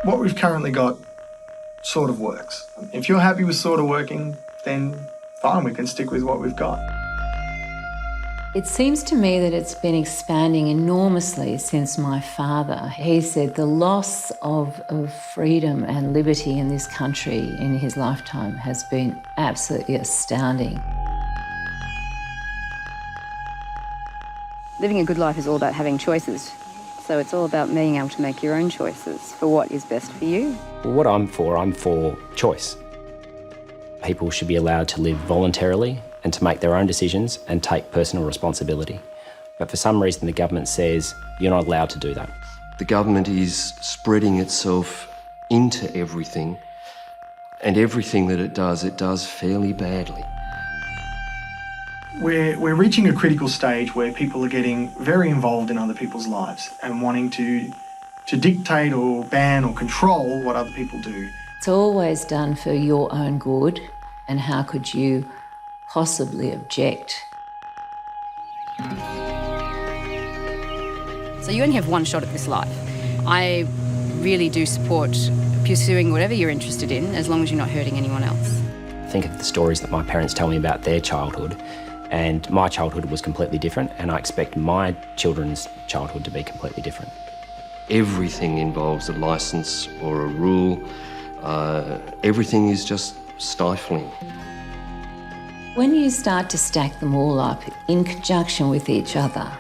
what we've currently got sort of works. If you're happy with sort of working, then fine, we can stick with what we've got. It seems to me that it's been expanding enormously since my father. He said the loss of freedom and liberty in this country in his lifetime has been absolutely astounding. Living a good life is all about having choices. So it's all about being able to make your own choices for what is best for you. Well, what I'm for choice. People should be allowed to live voluntarily and to make their own decisions and take personal responsibility. But for some reason, the government says you're not allowed to do that. The government is spreading itself into everything, and everything that it does fairly badly. We're reaching a critical stage where people are getting very involved in other people's lives and wanting to dictate or ban or control what other people do. It's always done for your own good, and how could you possibly object? So you only have one shot at this life. I really do support pursuing whatever you're interested in, as long as you're not hurting anyone else. Think of the stories that my parents tell me about their childhood, and my childhood was completely different, and I expect my children's childhood to be completely different. Everything involves a licence or a rule. Everything is just stifling. When you start to stack them all up in conjunction with each other,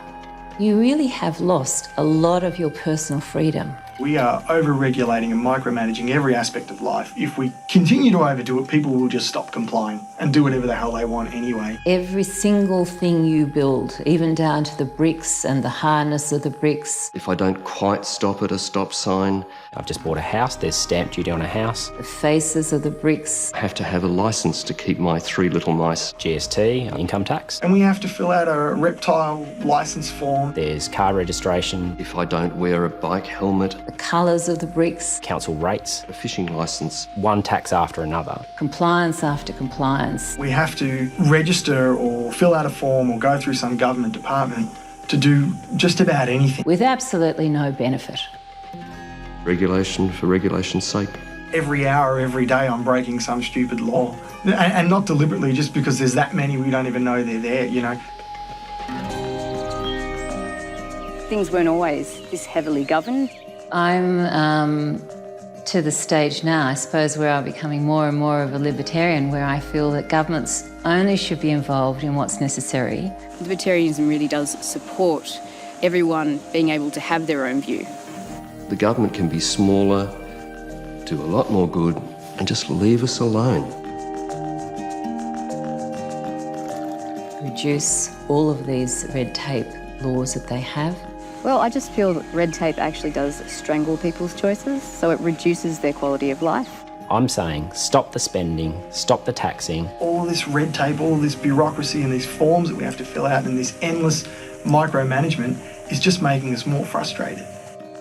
you really have lost a lot of your personal freedom. We are over-regulating and micromanaging every aspect of life. If we continue to overdo it, people will just stop complying and do whatever the hell they want anyway. Every single thing you build, even down to the bricks and the hardness of the bricks. If I don't quite stop at a stop sign, I've just bought a house, there's stamp duty on a house. The faces of the bricks. I have to have a licence to keep my 3 little mice. GST, income tax. And we have to fill out a reptile licence form. There's car registration. If I don't wear a bike helmet. The colours of the bricks. Council rates. A fishing licence. One tax after another. Compliance after compliance. We have to register or fill out a form or go through some government department to do just about anything. With absolutely no benefit. Regulation for regulation's sake. Every hour, every day, I'm breaking some stupid law. And not deliberately, just because there's that many we don't even know they're there, you know. Things weren't always this heavily governed. I'm to the stage now, I suppose, where I'm becoming more and more of a libertarian, where I feel that governments only should be involved in what's necessary. Libertarianism really does support everyone being able to have their own view. The government can be smaller, do a lot more good, and just leave us alone. Reduce all of these red tape laws that they have. Well, I just feel that red tape actually does strangle people's choices, so it reduces their quality of life. I'm saying stop the spending, stop the taxing. All this red tape, all this bureaucracy and these forms that we have to fill out and this endless micromanagement is just making us more frustrated.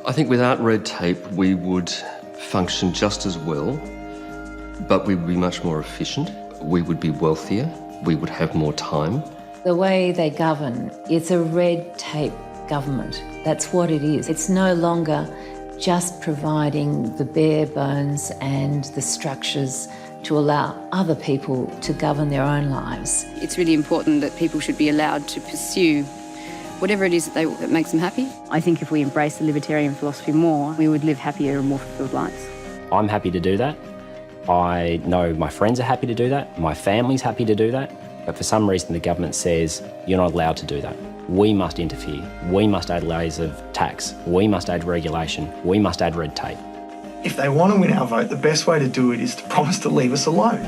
I think without red tape we would function just as well, but we would be much more efficient, we would be wealthier, we would have more time. The way they govern, it's a red tape government. That's what it is. It's no longer just providing the bare bones and the structures to allow other people to govern their own lives. It's really important that people should be allowed to pursue whatever it is that makes them happy. I think if we embrace the libertarian philosophy more, we would live happier and more fulfilled lives. I'm happy to do that. I know my friends are happy to do that. My family's happy to do that. But for some reason, the government says you're not allowed to do that. We must interfere. We must add layers of tax. We must add regulation. We must add red tape. If they want to win our vote, the best way to do it is to promise to leave us alone.